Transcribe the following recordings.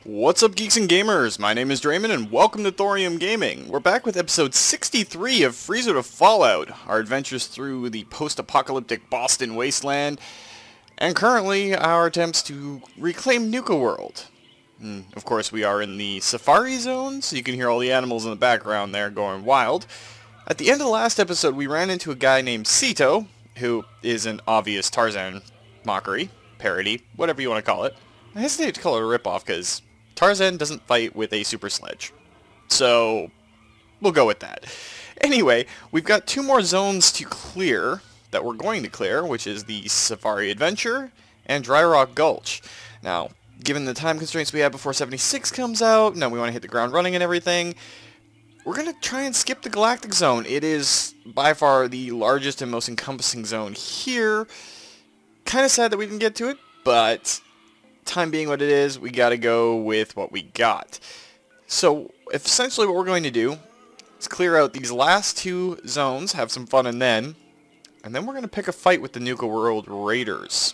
What's up, geeks and gamers? My name is Draymond, and welcome to Thorium Gaming. We're back with episode 63 of Freezer to Fallout, our adventures through the post-apocalyptic Boston wasteland, and currently our attempts to reclaim Nuka World. Of course, we are in the safari zone, so you can hear all the animals in the background there going wild. At the end of the last episode, we ran into a guy named Sito, who is an obvious Tarzan mockery, parody, whatever you want to call it. I hesitate to call it a ripoff because Tarzan doesn't fight with a super sledge. So, we'll go with that. Anyway, we've got two more zones to clear that we're going to clear, which is the Safari Adventure and Dry Rock Gulch. Now, given the time constraints we have before 76 comes out, now we want to hit the ground running and everything, we're going to try and skip the Galactic Zone. It is by far the largest and most encompassing zone here. Kind of sad that we didn't get to it, but time being what it is, we gotta go with what we got. So, essentially what we're going to do is clear out these last two zones, have some fun and then we're going to pick a fight with the Nuka World Raiders.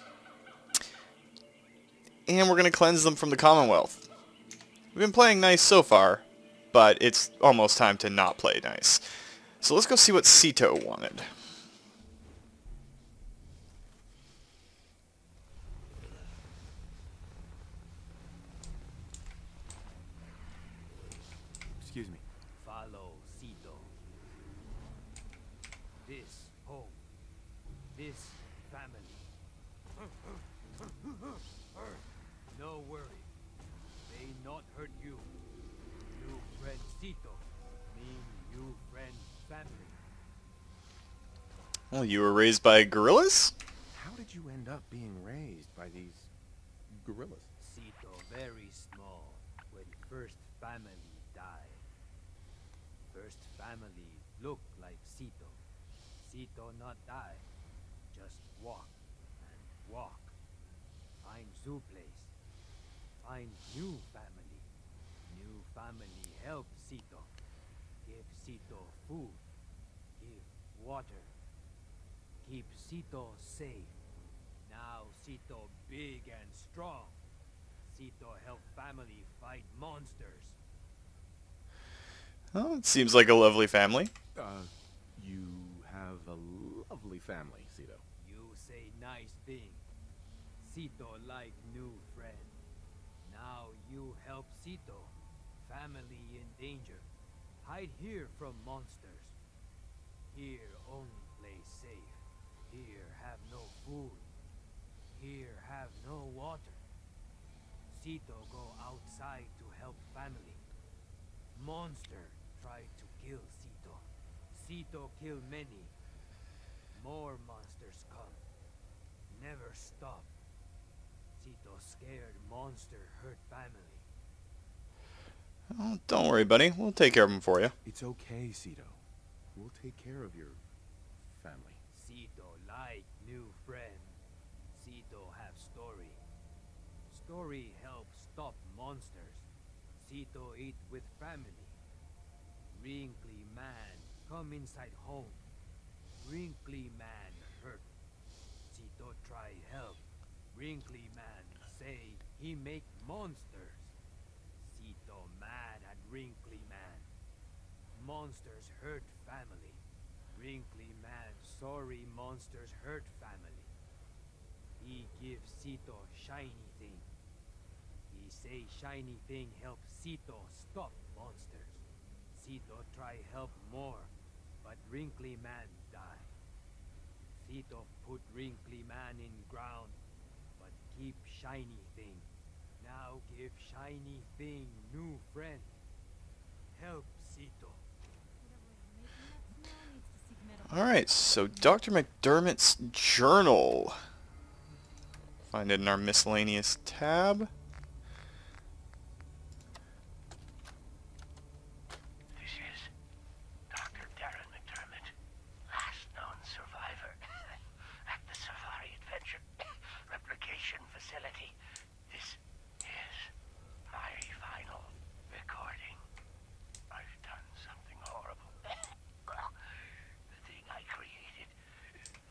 And we're going to cleanse them from the Commonwealth. We've been playing nice so far, but it's almost time to not play nice. So let's go see what Sito wanted. Excuse me. Follow Sito. This home. This family. No worry. They not hurt you. You friend Sito. Mean you friend family. Well, you were raised by gorillas? How did you end up being raised by these gorillas? Sito very small when first family died. First family look like Sito. Sito not die. Just walk and walk. Find zoo place. Find new family. New family help Sito. Give Sito food. Give water. Keep Sito safe. Now Sito big and strong. Sito help family fight monsters. Oh, it seems like a lovely family. You have a lovely family, Sito. You say nice thing. Sito like new friend. Now you help Sito. Family in danger. Hide here from monsters. Here only play safe. Here have no food. Here have no water. Sito go outside to help family. Monster try to kill Sito. Sito kill many. More monsters come. Never stop. Sito scared monster hurt family. Oh, don't worry, buddy. We'll take care of them for you. It's okay, Sito. We'll take care of your family. Sito like new friend. Sito have story. Story help stop monsters. Sito eat with family. Wrinkly man come inside home. Wrinkly man hurt. Sito try help. Wrinkly man say he make monsters. Sito mad at Wrinkly man. Monsters hurt family. Wrinkly man sorry monsters hurt family. He give Sito shiny thing. He say shiny thing help Sito stop monsters. Sito try help more, but Wrinkly man die. Sito put Wrinkly man in ground, but keep shiny thing. Now give shiny thing new friend. Help Sito. Alright, so Dr. McDermott's journal. Find it in our miscellaneous tab. This is Dr. Darren McDermott, last known survivor at the Safari Adventure Replication Facility. This is my final recording. I've done something horrible. The thing I created,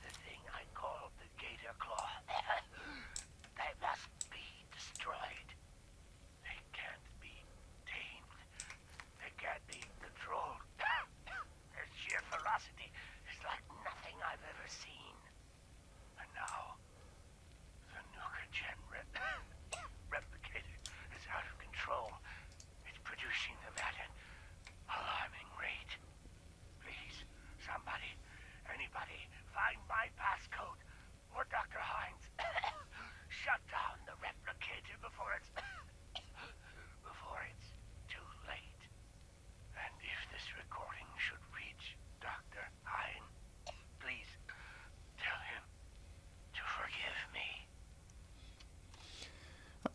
the thing I called the Gator Claw, that must be destroyed.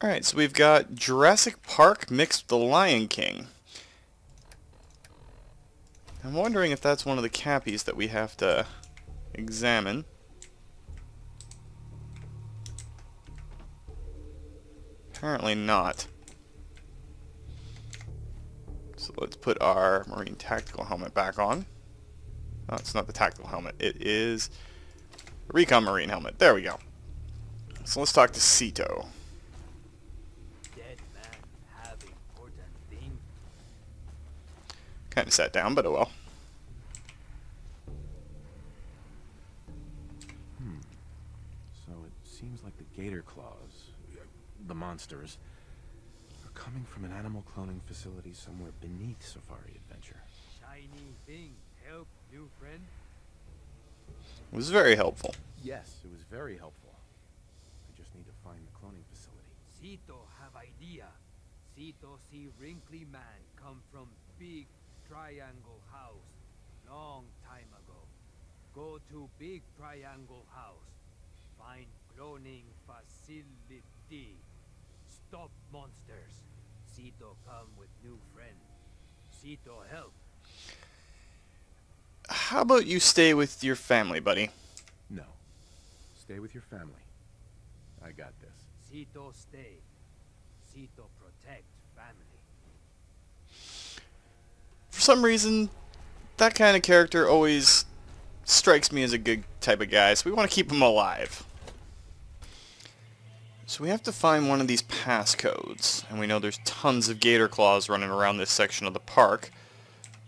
Alright, so we've got Jurassic Park mixed with the Lion King. I'm wondering if that's one of the cappies that we have to examine. Apparently not. So let's put our Marine Tactical Helmet back on. No, it's not the Tactical Helmet. It is the Recon Marine Helmet. There we go. So let's talk to Sito. Dead man have important thing. Kind of sat down, but oh well. So it seems like the gator claws, the monsters, are coming from an animal cloning facility somewhere beneath Safari Adventure. Shiny thing help new friend. It was very helpful. Yes, it was very helpful. I just need to find the cloning facility. Sito have idea. Sito see wrinkly man come from big triangle house long time ago. Go to big triangle house. Find cloning facility. Stop monsters. Sito come with new friend. Sito help. How about you stay with your family, buddy? No. Stay with your family. I got this. Sito stay. Sito protect family. For some reason, that kind of character always strikes me as a good type of guy, so we want to keep him alive. So we have to find one of these passcodes, and we know there's tons of gator claws running around this section of the park.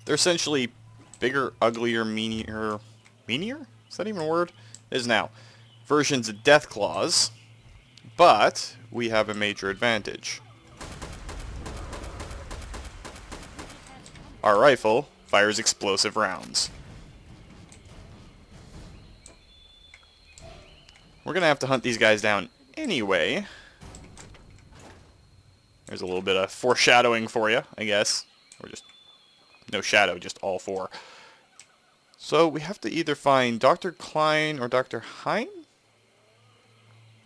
They're essentially bigger, uglier, meanier... Meanier? Is that even a word? It is now. Versions of death claws, but we have a major advantage. Our rifle fires explosive rounds. We're going to have to hunt these guys down anyway. There's a little bit of foreshadowing for you, I guess. Or just no shadow, just all four. So we have to either find Dr. Klein or Dr. Hein?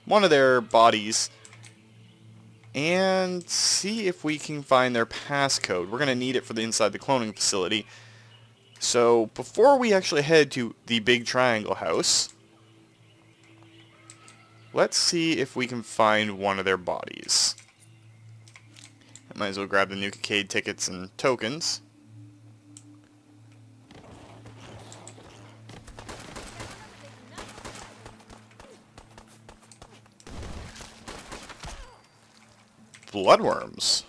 One of their bodies. And see if we can find their passcode. We're going to need it for the inside the cloning facility. So before we actually head to the big triangle house, let's see if we can find one of their bodies. I might as well grab the Nuka-Cade tickets and tokens. Bloodworms.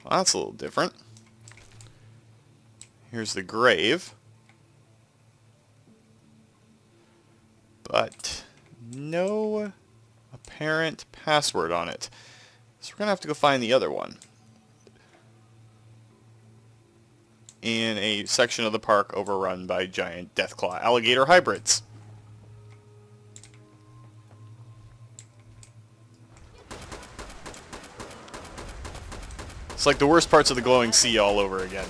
Well, that's a little different. Here's the grave. But no apparent password on it. So we're going to have to go find the other one. In a section of the park overrun by giant deathclaw alligator hybrids. It's like the worst parts of the glowing sea all over again.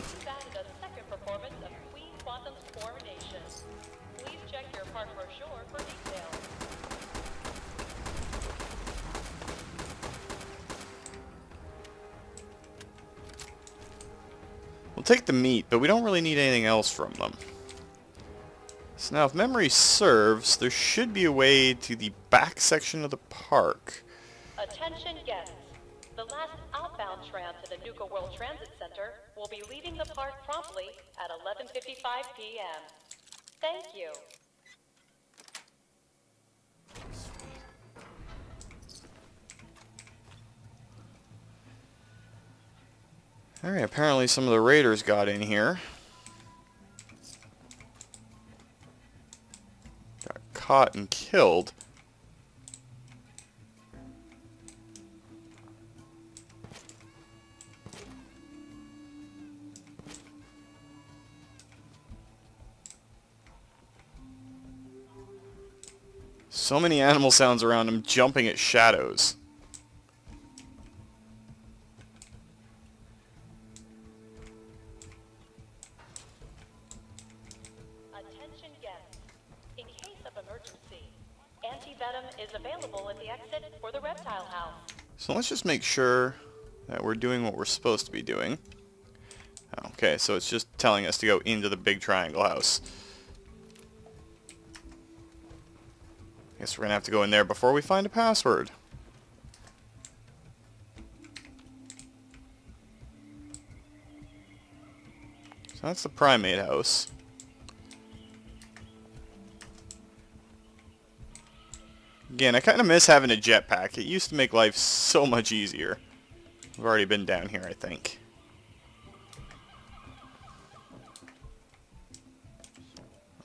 We'll take the meat, but we don't really need anything else from them. So now, if memory serves, there should be a way to the back section of the park. Attention guests. The last outbound tram to the Nuka World Transit Center will be leaving the park promptly at 11:55 p.m. Thank you. Alright, apparently some of the raiders got in here. Got caught and killed. So many animal sounds around him jumping at shadows. Attention guests. In case of emergency, anti-venom is available at the exit for the reptile house. So let's just make sure that we're doing what we're supposed to be doing. Okay, so it's just telling us to go into the big triangle house. Guess we're gonna have to go in there before we find a password. So that's the primate house. Again, I kind of miss having a jetpack. It used to make life so much easier. We've already been down here, I think.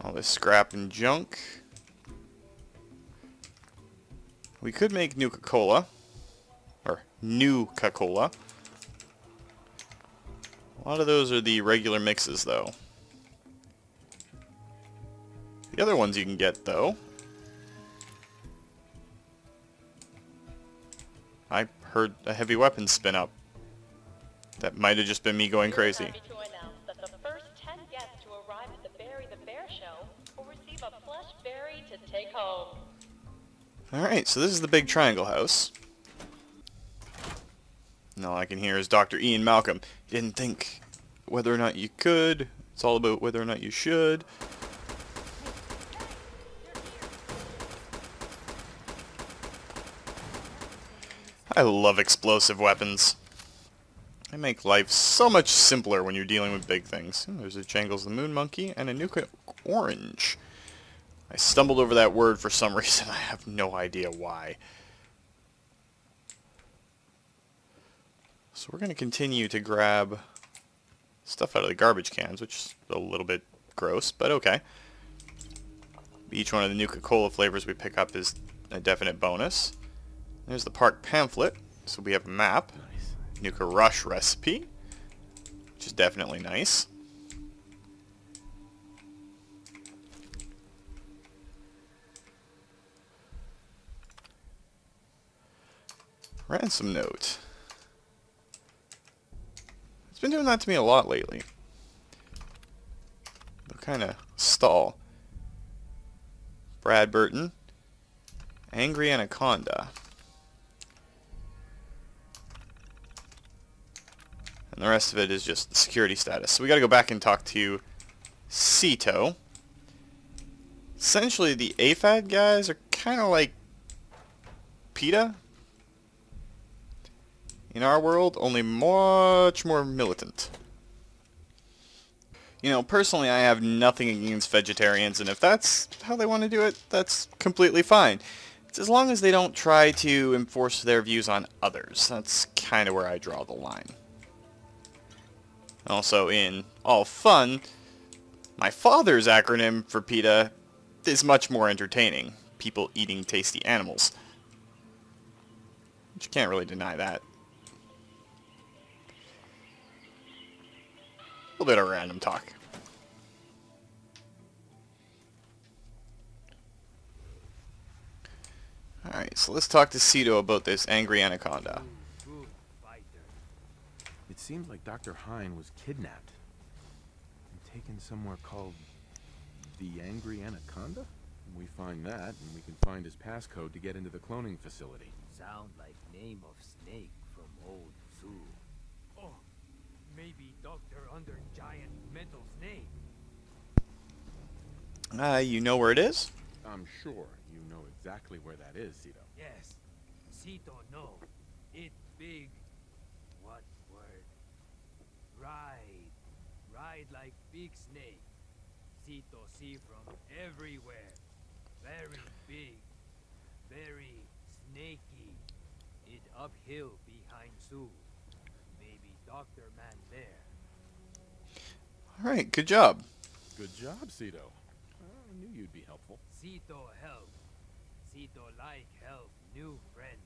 All this scrap and junk. We could make Nuka-Cola. Or Nuka-Cola. A lot of those are the regular mixes, though. The other ones you can get, though. I heard a heavy weapon spin up. That might have just been me going crazy. We're happy to announce that the first 10 guests to arrive at the Berry the Bear show will receive a plush berry to take home. Alright, so this is the big triangle house. And all I can hear is Dr. Ian Malcolm. Didn't think whether or not you could. It's all about whether or not you should. I love explosive weapons. They make life so much simpler when you're dealing with big things. Oh, there's a Jangles the Moon Monkey and a Nuka Orange. I stumbled over that word for some reason. I have no idea why. So we're going to continue to grab stuff out of the garbage cans, which is a little bit gross, but okay. Each one of the Nuka-Cola flavors we pick up is a definite bonus. There's the park pamphlet, so we have a map. Nice. Nuka Rush recipe, which is definitely nice. Ransom note. It's been doing that to me a lot lately. They'll kind of stall. Brad Burton. Angry Anaconda. And the rest of it is just the security status. So we gotta go back and talk to Cito. Essentially, the AFAD guys are kind of like PETA in our world, only much more militant. You know, personally, I have nothing against vegetarians, and if that's how they want to do it, that's completely fine. It's as long as they don't try to enforce their views on others. That's kind of where I draw the line. Also, in all fun, my father's acronym for PETA is much more entertaining. People eating tasty animals. But you can't really deny that. A little bit of random talk. Alright, so let's talk to Cito about this angry anaconda. Good fighter. It seems like Dr. Hine was kidnapped and taken somewhere called the Angry Anaconda. We find that, and we can find his passcode to get into the cloning facility. Sound like name of snake from old zoo. Oh, maybe Doctor under giant metal snake. You know where it is? I'm sure you know exactly where that is, Cito. Yes, Cito know. It big. What word? Ride. Ride like big snake. Cito see from everywhere. Very big. Very snaky. It uphill behind zoo. Maybe Doctor Man there. Alright, good job. Good job, Cito. I knew you'd be helpful. Cito help. Cito like help new friend.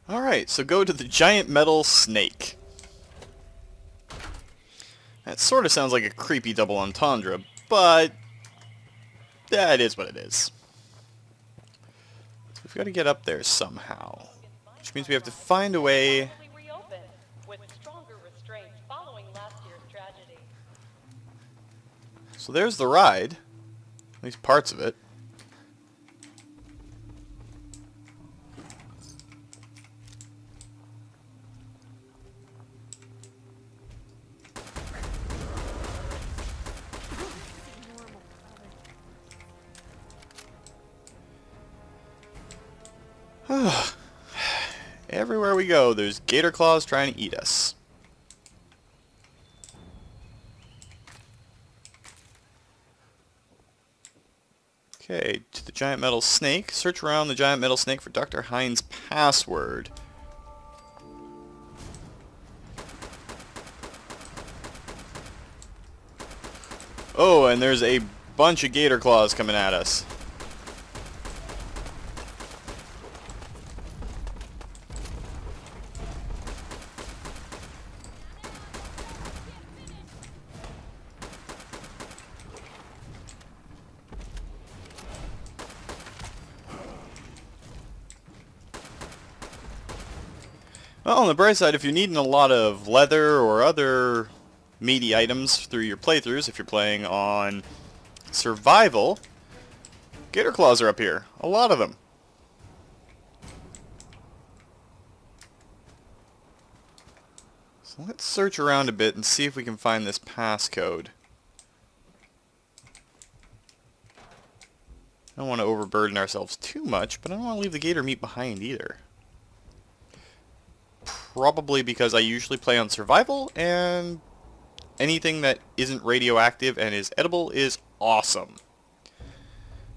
Alright, so go to the giant metal snake. That sort of sounds like a creepy double entendre, but that is what it is. So we've got to get up there somehow, which means we have to find a way. Reopen with stronger restraints following last year's tragedy. So there's the ride, at least parts of it. Everywhere we go, there's gator claws trying to eat us. Okay, to the giant metal snake. Search around the giant metal snake for Dr. Hines' password. Oh, and there's a bunch of gator claws coming at us. Well, on the bright side, if you're needing a lot of leather or other meaty items through your playthroughs, if you're playing on survival, gator claws are up here. A lot of them. So let's search around a bit and see if we can find this passcode. I don't want to overburden ourselves too much, but I don't want to leave the gator meat behind either. Probably because I usually play on survival, and anything that isn't radioactive and is edible is awesome.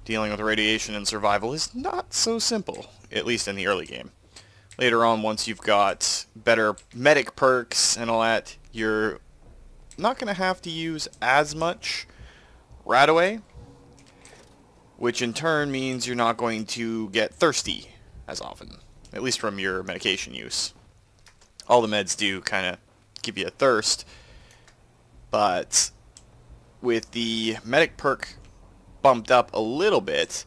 Dealing with radiation in survival is not so simple, at least in the early game. Later on, once you've got better medic perks and all that, you're not going to have to use as much Radaway, which in turn means you're not going to get thirsty as often, at least from your medication use. All the meds do kind of give you a thirst, but with the medic perk bumped up a little bit,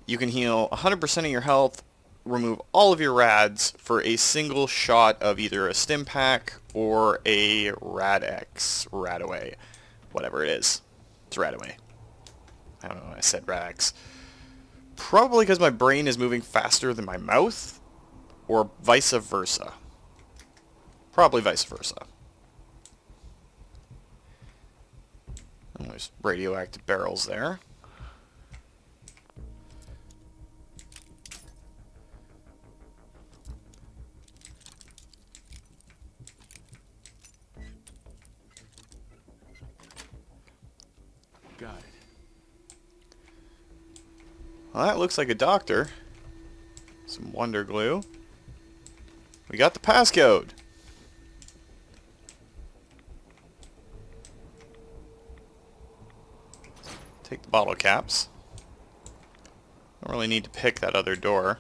you can heal 100% of your health, remove all of your rads for a single shot of either a stim pack or a Radaway, whatever it is. It's Radaway. I don't know why I said Radax. Probably because my brain is moving faster than my mouth, or vice versa. Probably vice versa. And there's radioactive barrels there. Got it. Well, that looks like a doctor. Some wonder glue. We got the passcode. Take the bottle caps. Don't really need to pick that other door.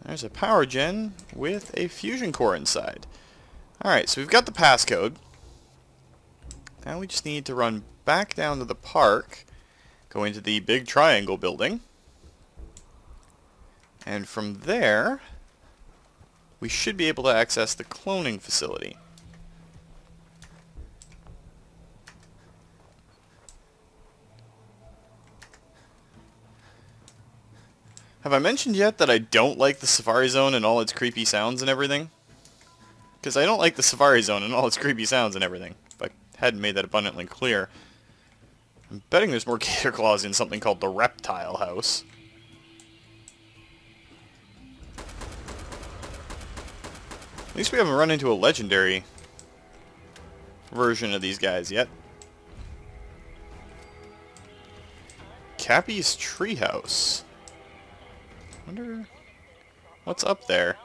There's a power gen with a fusion core inside. Alright, so we've got the passcode. Now we just need to run back down to the park, go into the big triangle building, and from there we should be able to access the cloning facility. Have I mentioned yet that I don't like the Safari Zone and all its creepy sounds and everything? Because I don't like the Safari Zone and all its creepy sounds and everything. If I hadn't made that abundantly clear. I'm betting there's more gator claws in something called the Reptile House. At least we haven't run into a legendary version of these guys yet. Cappy's Treehouse. Wonder what's up there.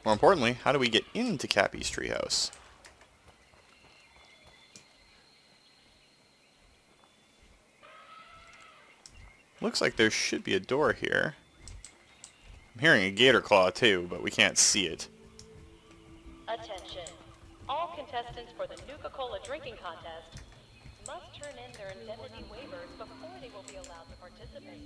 More importantly, how do we get into Cappy's Treehouse? Looks like there should be a door here. I'm hearing a gator claw too, but we can't see it. Attention. All contestants for the Nuka-Cola drinking contest must turn in their indemnity waivers before they will be allowed to participate.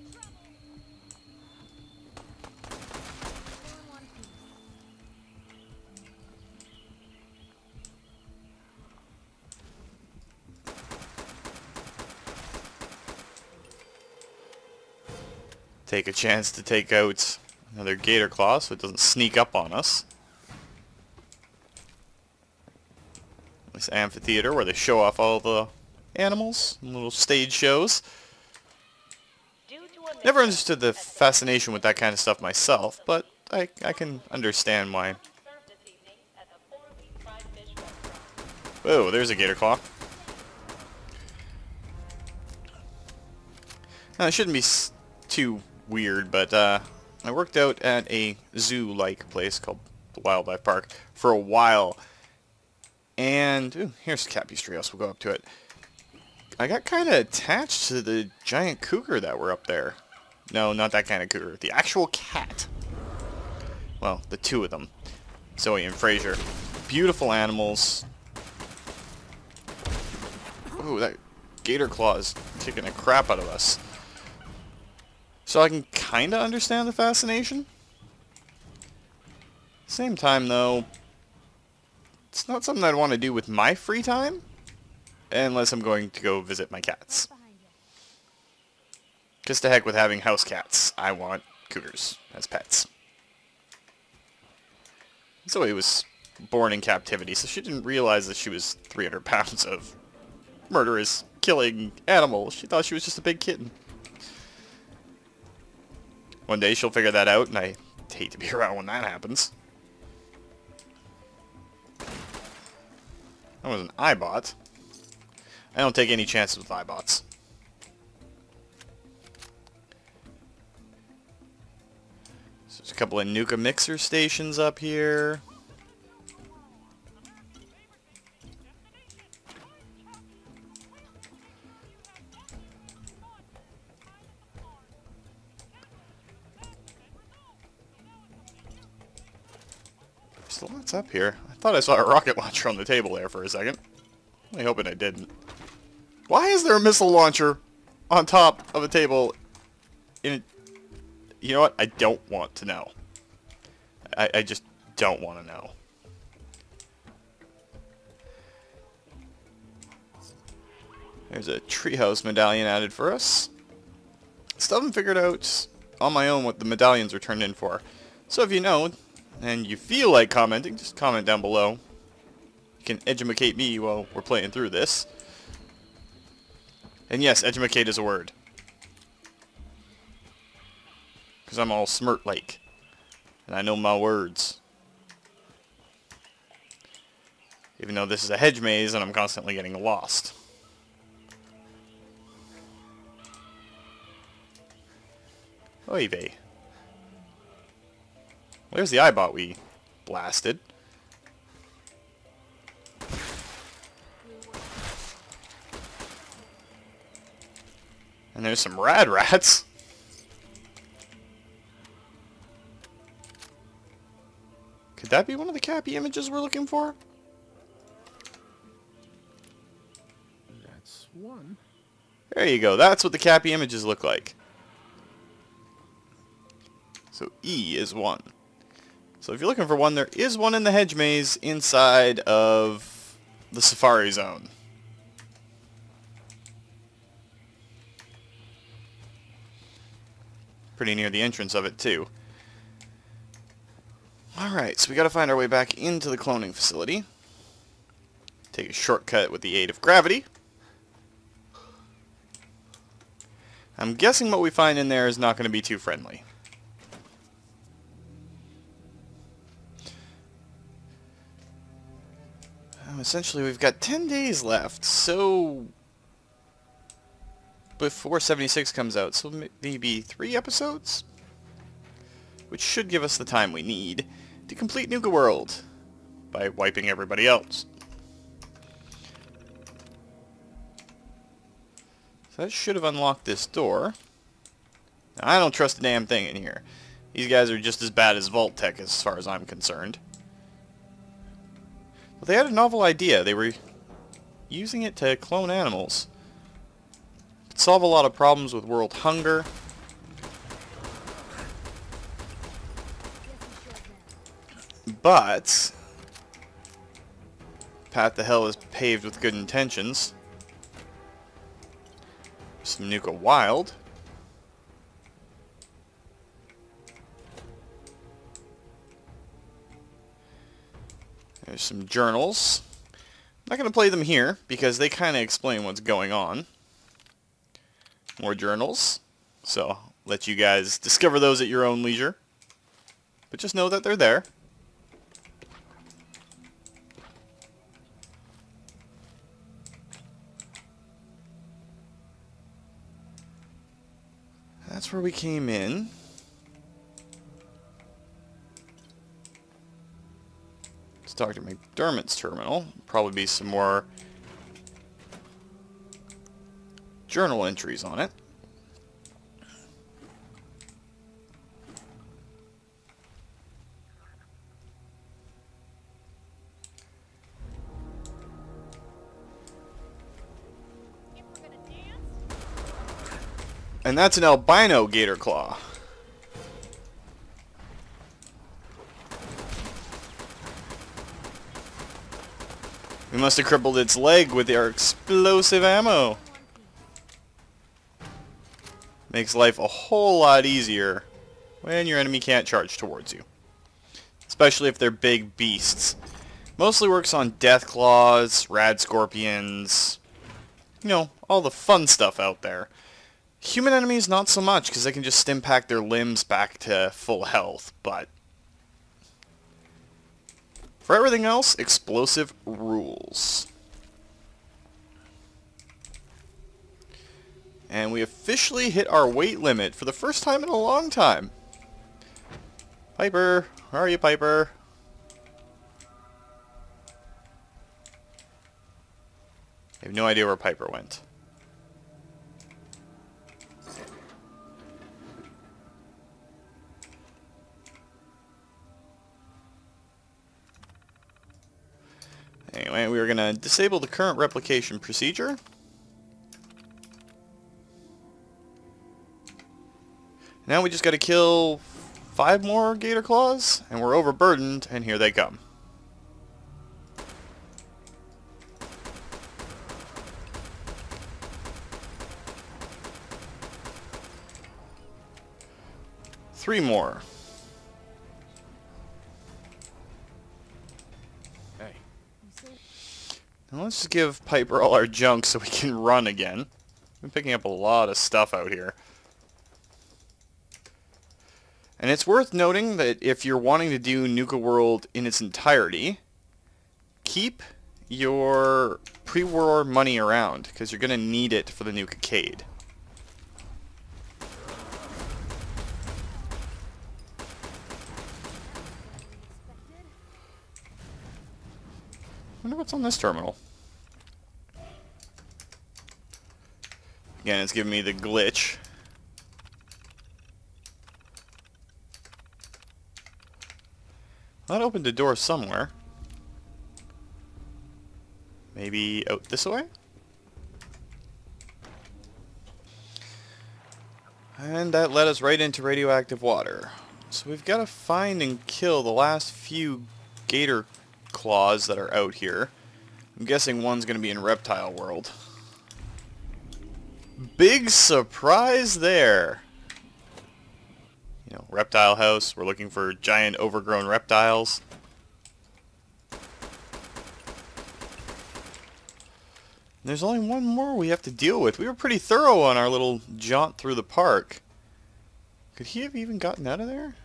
Take a chance to take out another gator claw so it doesn't sneak up on us. This amphitheater where they show off all the animals and little stage shows. Never understood the fascination with that kind of stuff myself, but I can understand why. Whoa, there's a gator claw. Now, it shouldn't be too weird, but I worked out at a zoo-like place called the Wildlife Park for a while. And, ooh, here's Cappy's Treehouse. We'll go up to it. I got kind of attached to the giant cougar that were up there. No, not that kind of cougar. The actual cat. Well, the two of them. Zoe and Fraser. Beautiful animals. Ooh, that gator claw is kicking the crap out of us. So I can kind of understand the fascination. Same time, though, it's not something I'd want to do with my free time. Unless I'm going to go visit my cats. Just to heck with having house cats. I want cougars as pets. Zoe was born in captivity, so she didn't realize that she was 300 pounds of murderous, killing animal. She thought she was just a big kitten. One day she'll figure that out, and I hate to be around when that happens. That was an iBot. I don't take any chances with iBots. So there's a couple of Nuka mixer stations up here. There's lots up here. I thought I saw a rocket launcher on the table there for a second. I'm hoping I didn't. Why is there a missile launcher on top of a table in a... You know what? I don't want to know. I just don't want to know. There's a treehouse medallion added for us. Still haven't figured out on my own what the medallions are turned in for. So if you know, and you feel like commenting, just comment down below. You can edumacate me while we're playing through this. And yes, edumacate is a word. Because I'm all smirt-like. And I know my words. Even though this is a hedge maze and I'm constantly getting lost. Oy vey. There's the iBot we blasted. And there's some rad rats. Could that be one of the Cappy images we're looking for? That's one. There you go. That's what the Cappy images look like. So E is 1. So if you're looking for one, there is one in the hedge maze inside of the Safari Zone. Pretty near the entrance of it, too. Alright, so we gotta find our way back into the cloning facility. Take a shortcut with the aid of gravity. I'm guessing what we find in there is not going to be too friendly. Essentially, we've got 10 days left, so before 76 comes out, so maybe 3 episodes? Which should give us the time we need to complete Nuka World by wiping everybody else. So that should have unlocked this door. Now, I don't trust a damn thing in here. These guys are just as bad as Vault Tech as far as I'm concerned. But they had a novel idea. They were using it to clone animals. Could solve a lot of problems with world hunger. But path to hell is paved with good intentions. Some Nuka Wild. There's some journals. not going to play them here, because they kind of explain what's going on. More journals. So, I'll let you guys discover those at your own leisure. But just know that they're there. That's where we came in. It's Dr. McDermott's terminal. Probably be some more journal entries on it. And that's an albino gator claw. We must have crippled its leg with our explosive ammo. Makes life a whole lot easier when your enemy can't charge towards you. Especially if they're big beasts. Mostly works on death claws, rad scorpions, you know, all the fun stuff out there. Human enemies, not so much, because they can just stim-pack their limbs back to full health, but for everything else, explosive rules. And we officially hit our weight limit for the first time in a long time. Piper, where are you, Piper? I have no idea where Piper went. Anyway, we are going to disable the current replication procedure. Now we just got to kill 5 more gator claws, and we're overburdened, and here they come. Three more. Now let's just give Piper all our junk so we can run again. I'm picking up a lot of stuff out here. And it's worth noting that if you're wanting to do Nuka World in its entirety, keep your pre-war money around, because you're going to need it for the Nuka-cade. I wonder what's on this terminal. Again, it's giving me the glitch. That opened a door somewhere. Maybe out this way? And that led us right into radioactive water. So we've got to find and kill the last few gator claws that are out here. I'm guessing one's going to be in Reptile World. Big surprise there! You know, reptile house, we're looking for giant overgrown reptiles. There's only one more we have to deal with. We were pretty thorough on our little jaunt through the park. Could he have even gotten out of there?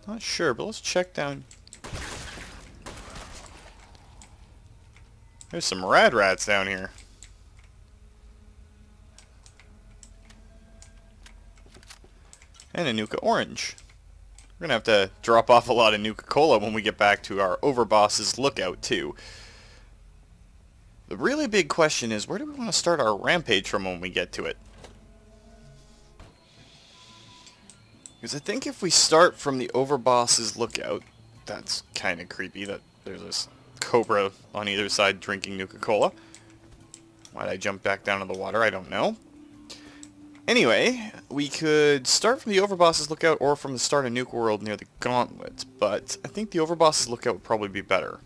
Not sure, but let's check down. There's some rad rats down here. And a Nuka Orange. We're gonna have to drop off a lot of Nuka-Cola when we get back to our Overboss's lookout too. The really big question is, where do we want to start our rampage from when we get to it? Because I think if we start from the Overboss's lookout, that's kind of creepy that there's this cobra on either side drinking Nuka-Cola. Why'd I jump back down in the water? I don't know. Anyway, we could start from the Overboss's lookout or from the start of Nuka World near the Gauntlet, but I think the Overboss's lookout would probably be better.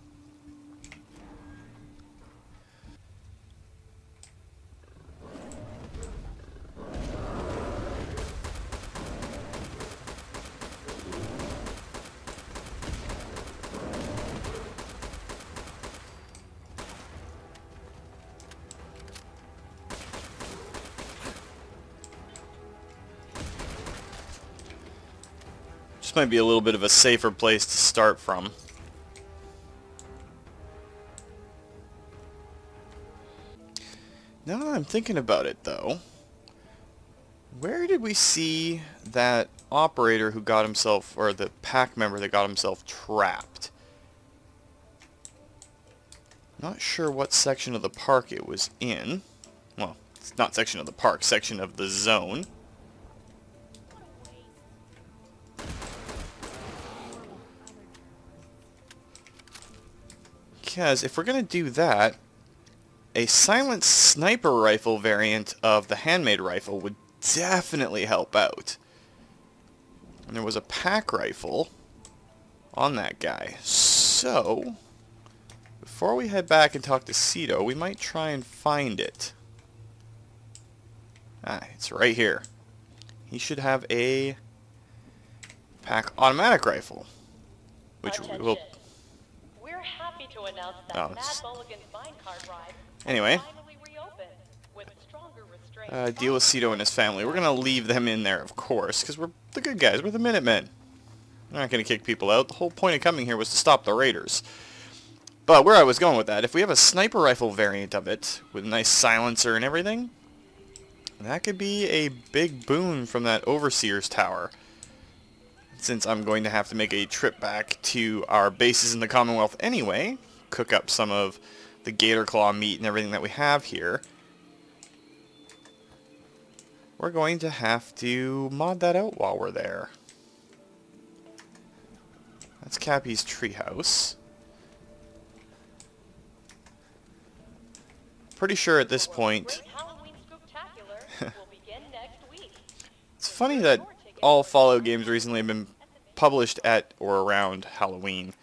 might be a little bit of a safer place to start from. Now that I'm thinking about it, though, where did we see that operator who got himself, or the pack member that got himself trapped? Not sure what section of the park it was in. Well, it's not section of the park, section of the zone. Because if we're going to do that, a silent sniper rifle variant of the handmade rifle would definitely help out. And there was a pack rifle on that guy. So, before we head back and talk to Cito, we might try and find it. Ah, it's right here. He should have a pack automatic rifle, which we will... We're happy to announce that Oh, Mad it's... Mulligan's minecart ride Anyway, finally reopened with stronger restraints. deal with Cito and his family. We're going to leave them in there, of course, because we're the good guys. We're the Minutemen. We're not going to kick people out. The whole point of coming here was to stop the raiders. But where I was going with that, if we have a sniper rifle variant of it, with a nice silencer and everything, that could be a big boon from that Overseer's Tower. Since I'm going to have to make a trip back to our bases in the Commonwealth anyway, cook up some of the gator claw meat and everything that we have here, we're going to have to mod that out while we're there. That's Cappy's treehouse. Pretty sure at this point... It's funny that all Fallout games recently have been published at or around Halloween.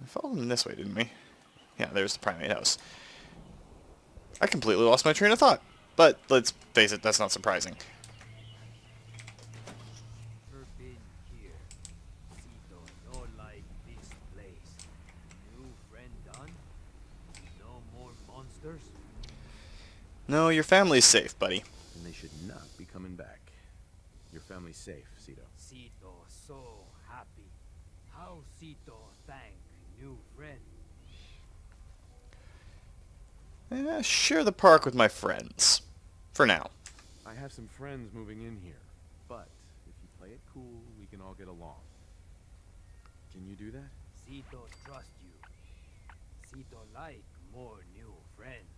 We followed them this way, didn't we? Yeah, there's the primate house. I completely lost my train of thought. But let's face it, that's not surprising. Never been here. Cito no like this place. New friend done? No more monsters? No, your family's safe, buddy. And they should not be coming back. Your family's safe, Cito. Cito so happy. How Cito thank new friend. Share the park with my friends. For now. I have some friends moving in here, but if you play it cool, we can all get along. Can you do that? Cito trust you. Cito like more new friends.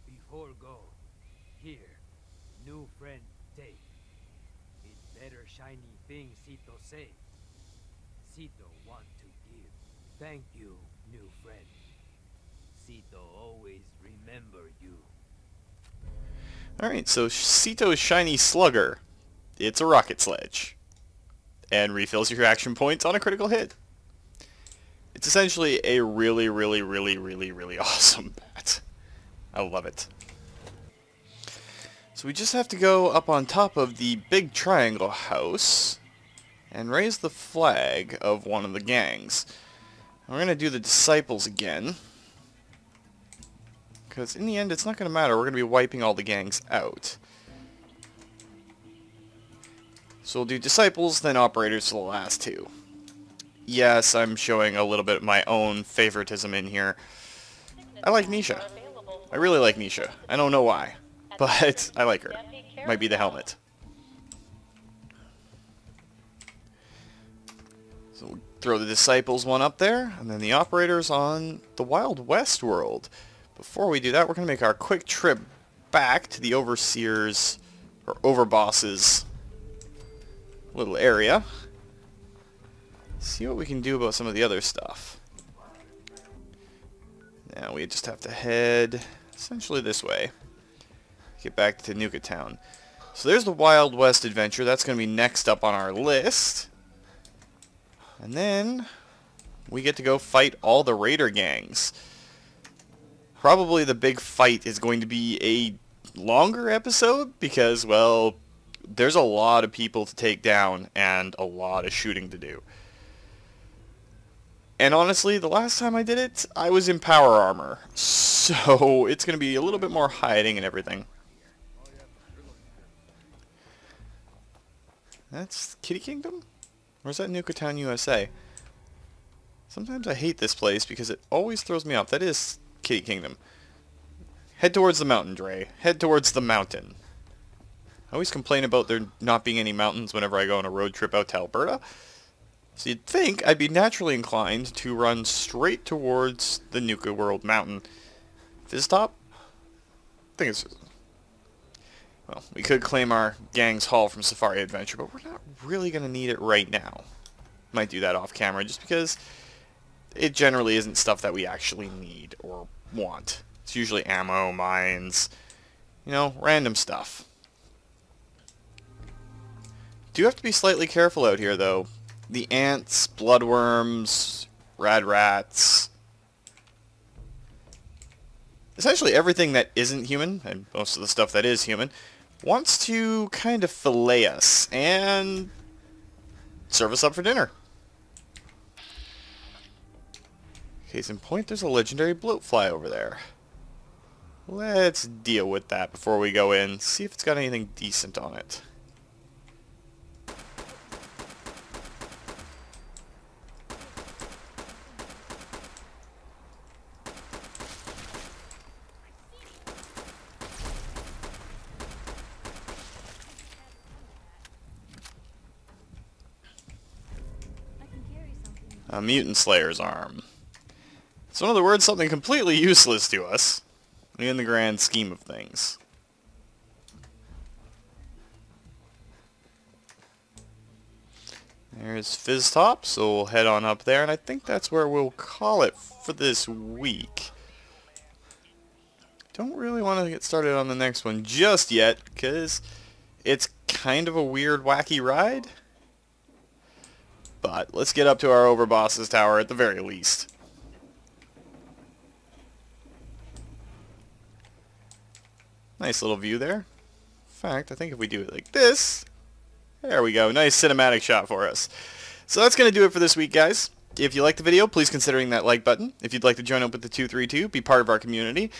Before go, here, new friend take. It better shiny thing Cito say. Cito want to give. Thank you, new friend. Cito always remember you. Alright, so Cito's Shiny Slugger. It's a rocket sledge. And refills your action points on a critical hit. It's essentially a really, really, really, really, really awesome bat. I love it. So we just have to go up on top of the big triangle house and raise the flag of one of the gangs. And we're going to do the disciples again. Because in the end, it's not going to matter. We're going to be wiping all the gangs out. So we'll do disciples, then operators for the last two. Yes, I'm showing a little bit of my own favoritism in here. I like Nisha. I really like Nisha. I don't know why, but I like her. Might be the helmet. So we'll throw the disciples one up there, and then the operators on the Wild West world. Before we do that, we're going to make our quick trip back to the Overseer's, or Overboss's, little area. See what we can do about some of the other stuff. Now we just have to head essentially this way. Get back to Nuka Town. So there's the Wild West adventure. That's going to be next up on our list. And then we get to go fight all the raider gangs. Probably the big fight is going to be a longer episode because, well, there's a lot of people to take down and a lot of shooting to do. And honestly, the last time I did it, I was in power armor. So it's going to be a little bit more hiding and everything. That's Kitty Kingdom? Or is that Nuka Town, USA? Sometimes I hate this place because it always throws me off. That is Kitty Kingdom. Head towards the mountain, Dre. Head towards the mountain. I always complain about there not being any mountains whenever I go on a road trip out to Alberta. So you'd think I'd be naturally inclined to run straight towards the Nuka World Mountain. Fizz Top? I think it's... Well, we could claim our gang's haul from Safari Adventure, but we're not really going to need it right now. Might do that off camera just because it generally isn't stuff that we actually need or want. It's usually ammo, mines, you know, random stuff. Do have to be slightly careful out here, though. The ants, bloodworms, rad rats. Essentially everything that isn't human, and most of the stuff that is human, wants to kind of fillet us and serve us up for dinner. Case in point, there's a legendary bloatfly over there. Let's deal with that before we go in, see if it's got anything decent on it. A mutant slayer's arm. So in other words, something completely useless to us in the grand scheme of things. There's Fizz Top, so we'll head on up there, and I think that's where we'll call it for this week. Don't really want to get started on the next one just yet, because it's kind of a weird, wacky ride. But let's get up to our overboss's tower at the very least. Nice little view there. In fact, I think if we do it like this, there we go. Nice cinematic shot for us. So that's going to do it for this week, guys. If you liked the video, please consider hitting that like button. If you'd like to join up with the 232, be part of our community,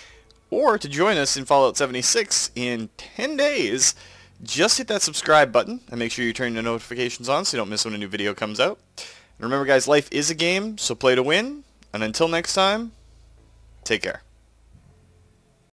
or to join us in Fallout 76 in 10 days, just hit that subscribe button and make sure you turn the notifications on so you don't miss when a new video comes out. And remember, guys, life is a game, so play to win. And until next time, take care.